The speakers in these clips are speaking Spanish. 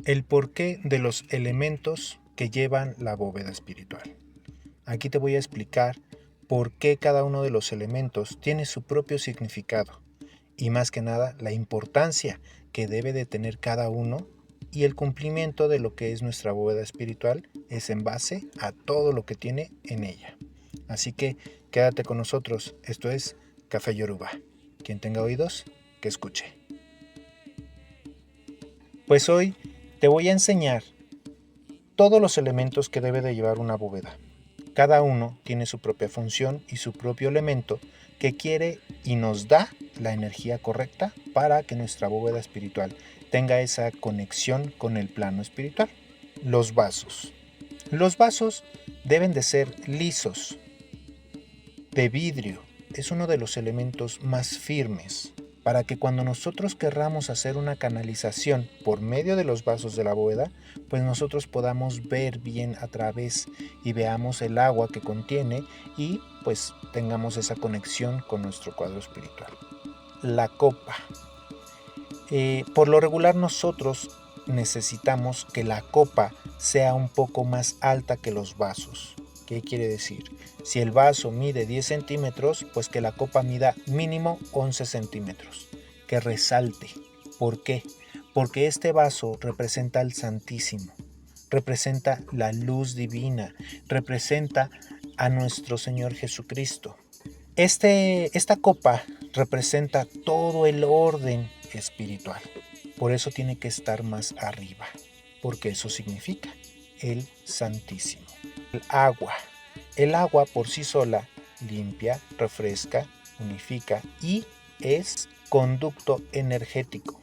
El porqué de los elementos que llevan la bóveda espiritual. Aquí te voy a explicar por qué cada uno de los elementos tiene su propio significado y más que nada la importancia que debe de tener cada uno, y el cumplimiento de lo que es nuestra bóveda espiritual es en base a todo lo que tiene en ella. Así que quédate con nosotros, esto es Café Yoruba. Quien tenga oídos, que escuche. Pues hoy te voy a enseñar todos los elementos que debe de llevar una bóveda. Cada uno tiene su propia función y su propio elemento que quiere y nos da la energía correcta para que nuestra bóveda espiritual tenga esa conexión con el plano espiritual. Los vasos. Los vasos deben de ser lisos, de vidrio. Es uno de los elementos más firmes para que cuando nosotros querramos hacer una canalización por medio de los vasos de la bóveda, pues nosotros podamos ver bien a través y veamos el agua que contiene y pues tengamos esa conexión con nuestro cuadro espiritual. La copa. Por lo regular nosotros necesitamos que la copa sea un poco más alta que los vasos. ¿Qué quiere decir? Si el vaso mide 10 centímetros, pues que la copa mida mínimo 11 centímetros. Que resalte. ¿Por qué? Porque este vaso representa al Santísimo, representa la luz divina, representa a nuestro Señor Jesucristo. Esta copa representa todo el orden espiritual. Por eso tiene que estar más arriba, porque eso significa el Santísimo. El agua. El agua por sí sola limpia, refresca, unifica y es conducto energético.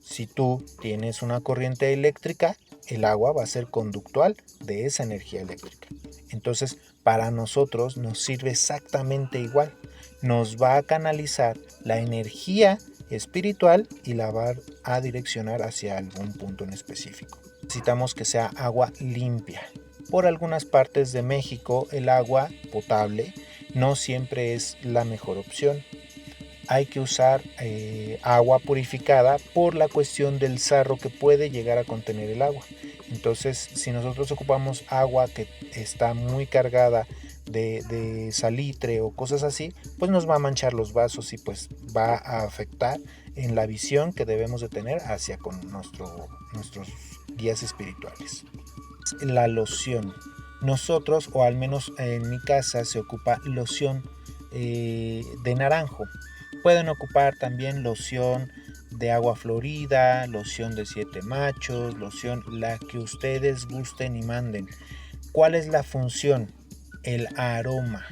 Si tú tienes una corriente eléctrica, el agua va a ser conductual de esa energía eléctrica. Entonces, para nosotros nos sirve exactamente igual. Nos va a canalizar la energía espiritual y la va a direccionar hacia algún punto en específico. Necesitamos que sea agua limpia. Por algunas partes de México, el agua potable no siempre es la mejor opción. Hay que usar agua purificada por la cuestión del sarro que puede llegar a contener el agua. Entonces, si nosotros ocupamos agua que está muy cargada de salitre o cosas así, pues nos va a manchar los vasos y pues va a afectar en la visión que debemos de tener hacia con nuestros guías espirituales. La loción. Nosotros, o al menos en mi casa, se ocupa loción de naranjo. Pueden ocupar también loción de agua florida, loción de 7 machos, loción la que ustedes gusten y manden. ¿Cuál es la función? El aroma,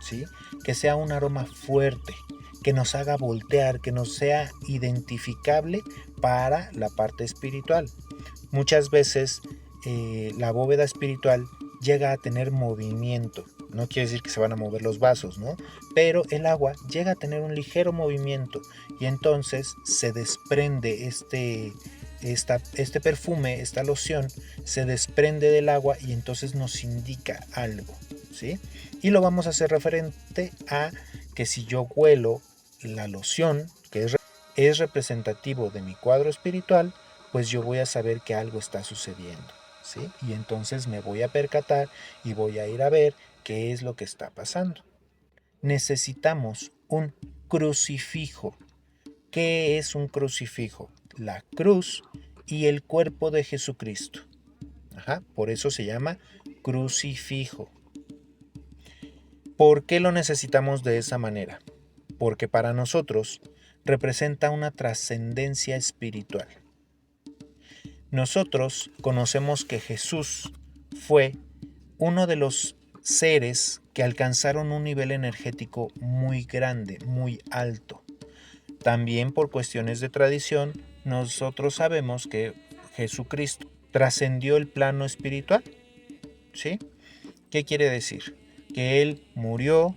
¿sí? Que sea un aroma fuerte, que nos haga voltear, que nos sea identificable para la parte espiritual. Muchas veces la bóveda espiritual llega a tener movimiento. No quiere decir que se van a mover los vasos, ¿no? Pero el agua llega a tener un ligero movimiento y entonces se desprende este perfume, esta loción, se desprende del agua y entonces nos indica algo, ¿sí? Y lo vamos a hacer referente a que si yo huelo la loción, que es representativo de mi cuadro espiritual, pues yo voy a saber que algo está sucediendo, ¿sí? Y entonces me voy a percatar y voy a ir a ver qué es lo que está pasando. Necesitamos un crucifijo. ¿Qué es un crucifijo? La cruz y el cuerpo de Jesucristo. Por eso se llama crucifijo. ¿Por qué lo necesitamos de esa manera? Porque para nosotros representa una trascendencia espiritual. Nosotros conocemos que Jesús fue uno de los seres que alcanzaron un nivel energético muy grande, muy alto. También por cuestiones de tradición, nosotros sabemos que Jesucristo trascendió el plano espiritual, ¿sí? ¿Qué quiere decir? Que Él murió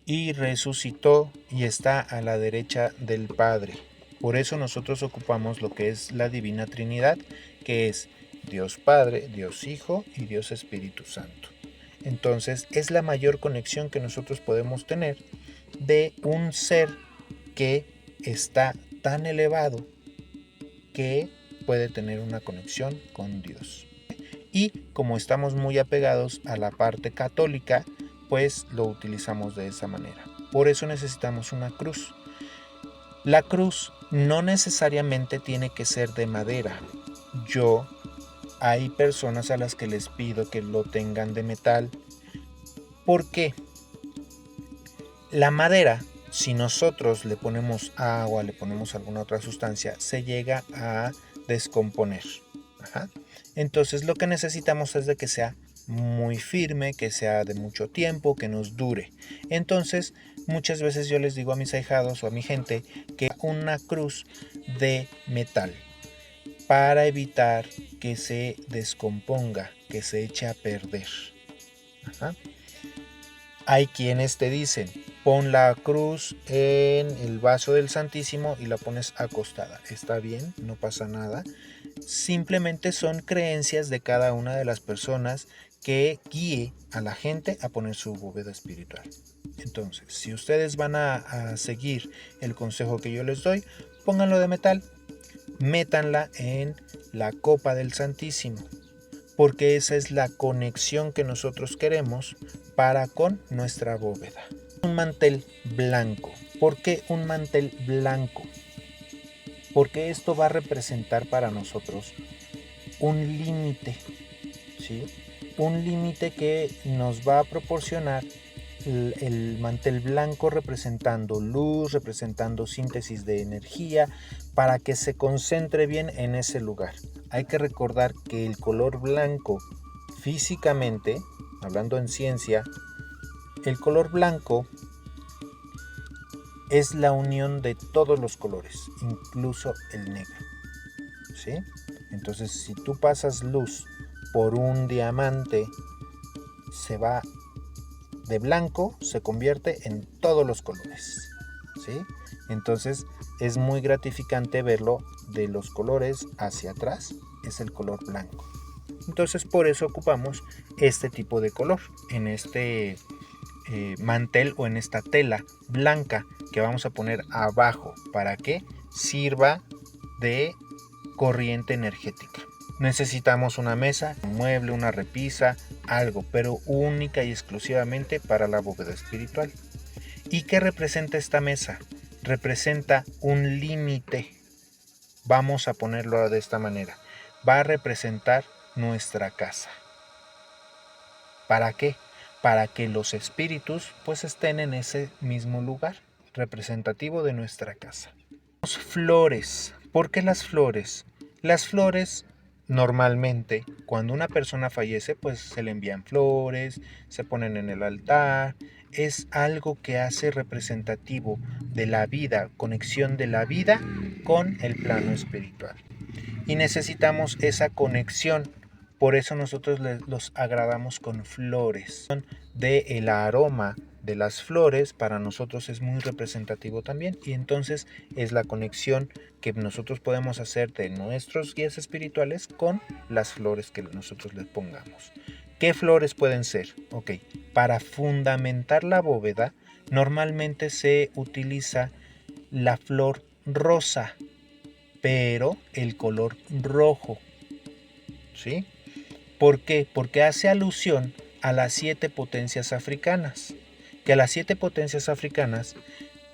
y resucitó y está a la derecha del Padre. Por eso nosotros ocupamos lo que es la Divina Trinidad, que es Dios Padre, Dios Hijo y Dios Espíritu Santo. Entonces es la mayor conexión que nosotros podemos tener de un ser que está tan elevado que puede tener una conexión con Dios. Y como estamos muy apegados a la parte católica, pues lo utilizamos de esa manera. Por eso necesitamos una cruz. La cruz no necesariamente tiene que ser de madera. Hay personas a las que les pido que lo tengan de metal. ¿Por qué? La madera, si nosotros le ponemos agua, le ponemos alguna otra sustancia, se llega a descomponer. Entonces lo que necesitamos es de que sea muy firme, que sea de mucho tiempo, que nos dure. Entonces muchas veces yo les digo a mis ahijados o a mi gente que una cruz de metal para evitar que se descomponga, que se eche a perder. Hay quienes te dicen, pon la cruz en el vaso del Santísimo y la pones acostada. Está bien, no pasa nada. Simplemente son creencias de cada una de las personas que guíe a la gente a poner su bóveda espiritual. Entonces, si ustedes van a seguir el consejo que yo les doy, pónganlo de metal, métanla en la copa del Santísimo, porque esa es la conexión que nosotros queremos para con nuestra bóveda. Un mantel blanco. ¿Por qué un mantel blanco? Porque esto va a representar para nosotros un límite, ¿sí? Un límite que nos va a proporcionar el mantel blanco, representando luz, representando síntesis de energía, para que se concentre bien en ese lugar. Hay que recordar que el color blanco, físicamente, hablando en ciencia, el color blanco es la unión de todos los colores, incluso el negro, ¿sí? Entonces, si tú pasas luz por un diamante, se va de blanco, se convierte en todos los colores, ¿sí? Entonces, es muy gratificante verlo de los colores hacia atrás, es el color blanco. Entonces, por eso ocupamos este tipo de color en este mantel o en esta tela blanca que vamos a poner abajo para que sirva de corriente energética. Necesitamos una mesa, un mueble, una repisa, algo, pero única y exclusivamente para la bóveda espiritual. ¿Y qué representa esta mesa? Representa un límite. Vamos a ponerlo de esta manera. Va a representar nuestra casa. ¿Para qué? Para que los espíritus pues estén en ese mismo lugar, representativo de nuestra casa. Flores. ¿Por qué las flores? Las flores normalmente cuando una persona fallece pues se le envían flores, se ponen en el altar. Es algo que hace representativo de la vida, conexión de la vida con el plano espiritual. Y necesitamos esa conexión. Por eso nosotros los agradamos con flores. El aroma de las flores para nosotros es muy representativo también. Y entonces es la conexión que nosotros podemos hacer de nuestros guías espirituales con las flores que nosotros les pongamos. ¿Qué flores pueden ser? Ok, para fundamentar la bóveda normalmente se utiliza la flor rosa, pero el color rojo, ¿sí? ¿Por qué? Porque hace alusión a las 7 potencias africanas, que a las 7 potencias africanas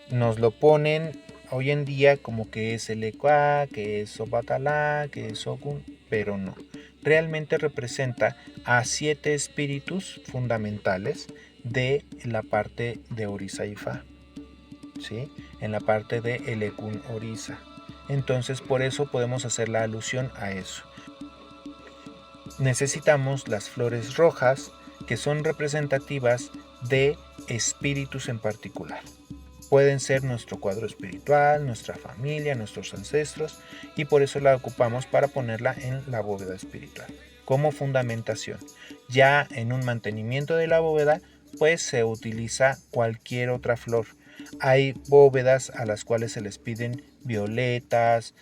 nos lo ponen hoy en día como que es el Ekwa, que es Obatalá, que es Ogun, pero no. Realmente representa a 7 espíritus fundamentales de la parte de Orisa Ifa, ¿sí? En la parte de Elekun Orisa. Entonces por eso podemos hacer la alusión a eso. Necesitamos las flores rojas que son representativas de espíritus en particular. Pueden ser nuestro cuadro espiritual, nuestra familia, nuestros ancestros, y por eso la ocupamos para ponerla en la bóveda espiritual como fundamentación. Ya en un mantenimiento de la bóveda pues se utiliza cualquier otra flor. Hay bóvedas a las cuales se les piden violetas,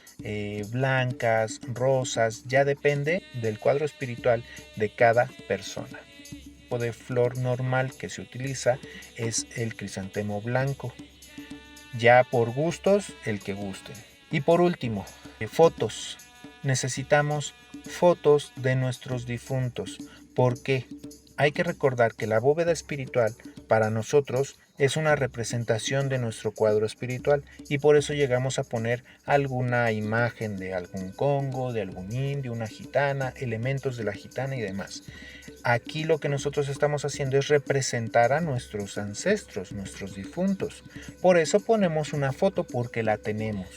blancas, rosas, ya depende del cuadro espiritual de cada persona. El tipo de flor normal que se utiliza es el crisantemo blanco, ya por gustos el que gusten. Y por último, Fotos. Necesitamos fotos de nuestros difuntos. ¿Por qué? Hay que recordar que la bóveda espiritual para nosotros es una representación de nuestro cuadro espiritual y por eso llegamos a poner alguna imagen de algún congo, de algún indio, una gitana, elementos de la gitana y demás. Aquí lo que nosotros estamos haciendo es representar a nuestros ancestros, nuestros difuntos. Por eso ponemos una foto porque la tenemos.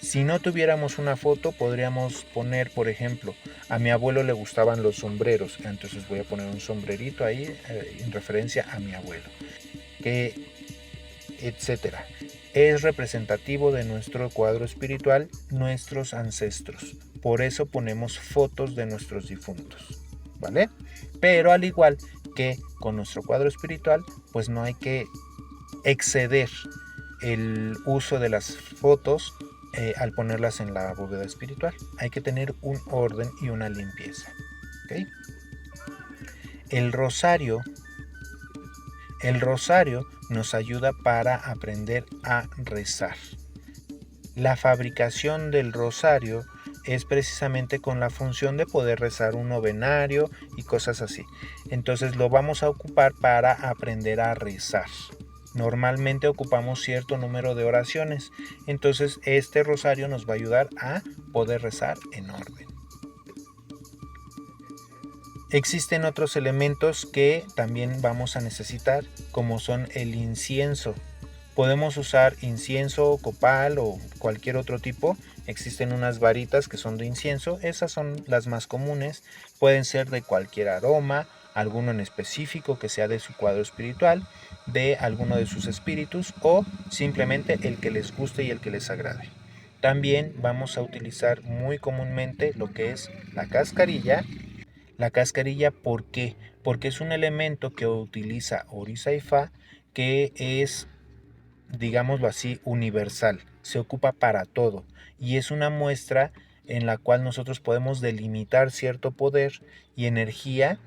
Si no tuviéramos una foto, podríamos poner, por ejemplo, a mi abuelo le gustaban los sombreros, entonces voy a poner un sombrerito ahí en referencia a mi abuelo, etcétera. Es representativo de nuestro cuadro espiritual, nuestros ancestros. Por eso ponemos fotos de nuestros difuntos, ¿vale? Pero al igual que con nuestro cuadro espiritual, pues no hay que exceder el uso de las fotos al ponerlas en la bóveda espiritual. Hay que tener un orden y una limpieza. ¿Okay? El rosario nos ayuda para aprender a rezar. La fabricación del rosario es precisamente con la función de poder rezar un novenario y cosas así. Entonces lo vamos a ocupar para aprender a rezar. Normalmente ocupamos cierto número de oraciones, entonces este rosario nos va a ayudar a poder rezar en orden. Existen otros elementos que también vamos a necesitar, como son el incienso. Podemos usar incienso, copal o cualquier otro tipo. Existen unas varitas que son de incienso, esas son las más comunes. Pueden ser de cualquier aroma, alguno en específico que sea de su cuadro espiritual, de alguno de sus espíritus o simplemente el que les guste y el que les agrade. También vamos a utilizar muy comúnmente lo que es la cascarilla. La cascarilla, ¿por qué? Porque es un elemento que utiliza Orisha que es, digámoslo así, universal. Se ocupa para todo y es una muestra en la cual nosotros podemos delimitar cierto poder y energía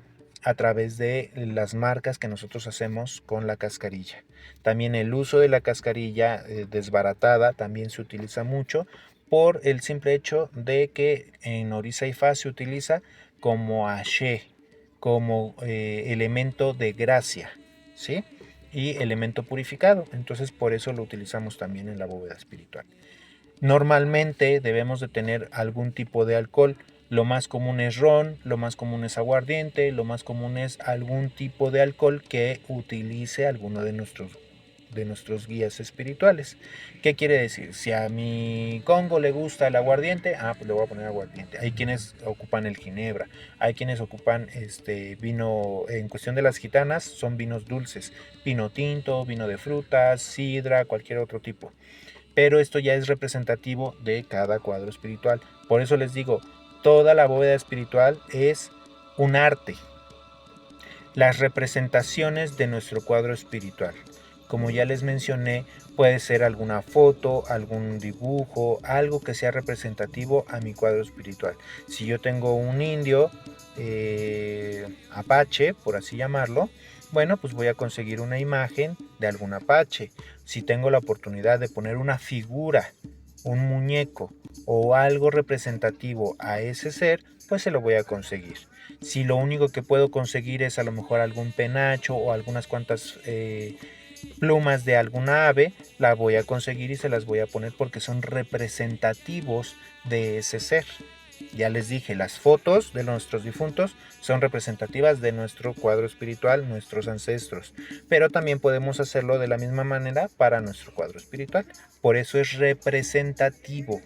a través de las marcas que nosotros hacemos con la cascarilla. También el uso de la cascarilla desbaratada también se utiliza mucho por el simple hecho de que en Orisha se utiliza como ashe, como elemento de gracia, ¿sí? Y elemento purificado, entonces por eso lo utilizamos también en la bóveda espiritual. Normalmente debemos de tener algún tipo de alcohol. Lo más común es ron, lo más común es aguardiente, lo más común es algún tipo de alcohol que utilice alguno de nuestros guías espirituales. ¿Qué quiere decir? Si a mi Congo le gusta el aguardiente, pues le voy a poner aguardiente. Hay quienes ocupan el ginebra, hay quienes ocupan vino, en cuestión de las gitanas, son vinos dulces, vino tinto, vino de frutas, sidra, cualquier otro tipo. Pero esto ya es representativo de cada cuadro espiritual. Por eso les digo, toda la bóveda espiritual es un arte. Las representaciones de nuestro cuadro espiritual. Como ya les mencioné, puede ser alguna foto, algún dibujo, algo que sea representativo a mi cuadro espiritual. Si yo tengo un indio apache, por así llamarlo, bueno, pues voy a conseguir una imagen de algún apache. Si tengo la oportunidad de poner una figura, un muñeco o algo representativo a ese ser, pues se lo voy a conseguir. Si lo único que puedo conseguir es a lo mejor algún penacho o algunas cuantas plumas de alguna ave, la voy a conseguir y se las voy a poner porque son representativos de ese ser. Ya les dije, las fotos de nuestros difuntos son representativas de nuestro cuadro espiritual, nuestros ancestros, pero también podemos hacerlo de la misma manera para nuestro cuadro espiritual. Por eso es representativo.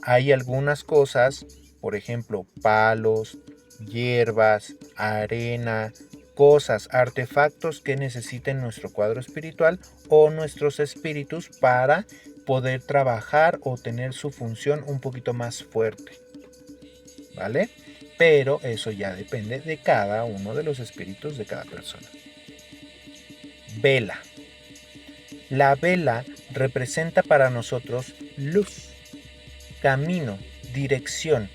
Hay algunas cosas, por ejemplo, palos, hierbas, arena, cosas, artefactos que necesiten nuestro cuadro espiritual o nuestros espíritus para poder trabajar o tener su función un poquito más fuerte. ¿Vale? Pero eso ya depende de cada uno de los espíritus de cada persona. Vela. La vela representa para nosotros luz, camino, dirección.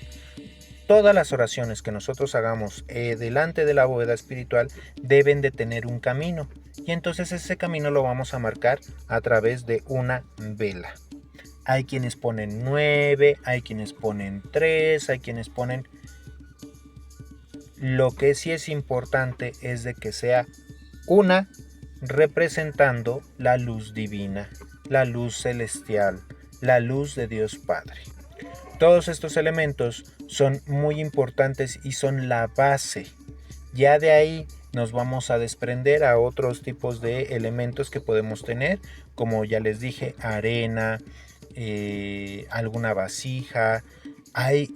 Todas las oraciones que nosotros hagamos delante de la bóveda espiritual deben de tener un camino. Y entonces ese camino lo vamos a marcar a través de una vela. Hay quienes ponen 9, hay quienes ponen 3, hay quienes ponen... Lo que sí es importante es de que sea una representando la luz divina, la luz celestial, la luz de Dios Padre. Todos estos elementos son muy importantes y son la base. Ya de ahí nos vamos a desprender a otros tipos de elementos que podemos tener, como ya les dije, arena, alguna vasija.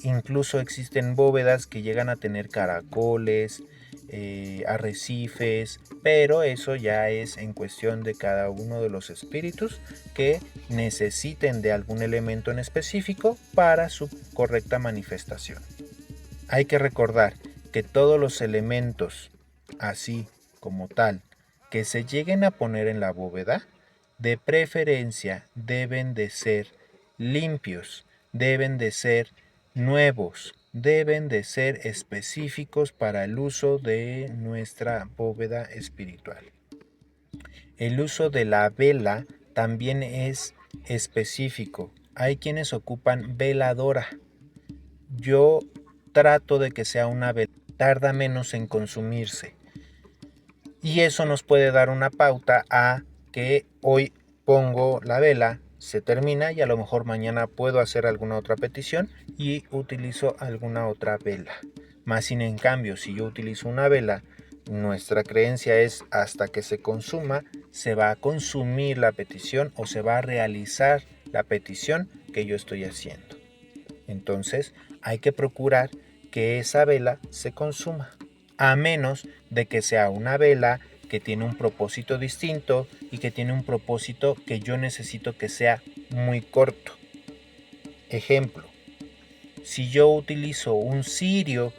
Incluso existen bóvedas que llegan a tener caracoles, arrecifes, pero eso ya es en cuestión de cada uno de los espíritus que necesiten de algún elemento en específico para su correcta manifestación. Hay que recordar que todos los elementos, así como tal, que se lleguen a poner en la bóveda, de preferencia deben de ser limpios, deben de ser nuevos, deben de ser específicos para el uso de nuestra bóveda espiritual. El uso de la vela también es específico. Hay quienes ocupan veladora. Yo trato de que sea una vela, tarda menos en consumirse. Y eso nos puede dar una pauta a que hoy pongo la vela, se termina y a lo mejor mañana puedo hacer alguna otra petición y utilizo alguna otra vela. Más sin en cambio, si yo utilizo una vela, nuestra creencia es hasta que se consuma, se va a consumir la petición o se va a realizar la petición que yo estoy haciendo. Entonces hay que procurar que esa vela se consuma, a menos de que sea una vela que tiene un propósito distinto y que tiene un propósito que yo necesito que sea muy corto. Ejemplo, si yo utilizo un cirio,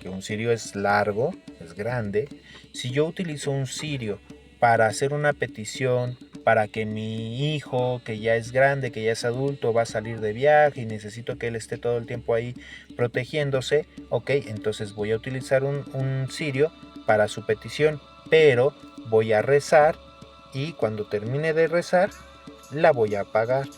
que un cirio es largo, es grande, si yo utilizo un cirio para hacer una petición, para que mi hijo, que ya es grande, que ya es adulto, va a salir de viaje y necesito que él esté todo el tiempo ahí protegiéndose, ok, entonces voy a utilizar un cirio para su petición, pero voy a rezar y cuando termine de rezar, la voy a apagar.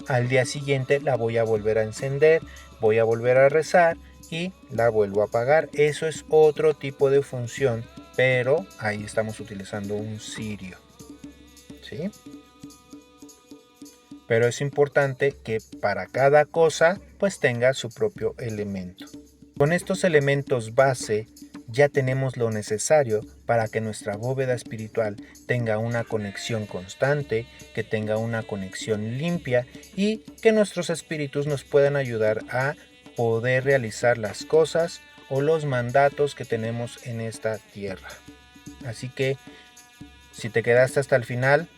Al día siguiente la voy a volver a encender, voy a volver a rezar y la vuelvo a apagar. Eso es otro tipo de función, pero ahí estamos utilizando un cirio. ¿Sí? Pero es importante que para cada cosa pues tenga su propio elemento. Con estos elementos base ya tenemos lo necesario para que nuestra bóveda espiritual tenga una conexión constante, que tenga una conexión limpia y que nuestros espíritus nos puedan ayudar a poder realizar las cosas o los mandatos que tenemos en esta tierra. Así que si te quedaste hasta el final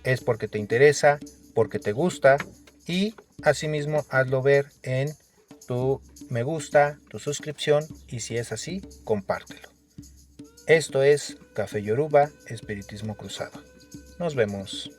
es porque te interesa, porque te gusta y asimismo hazlo ver en tu me gusta, tu suscripción y si es así, compártelo. Esto es Café Yoruba, Espiritismo Cruzado. Nos vemos.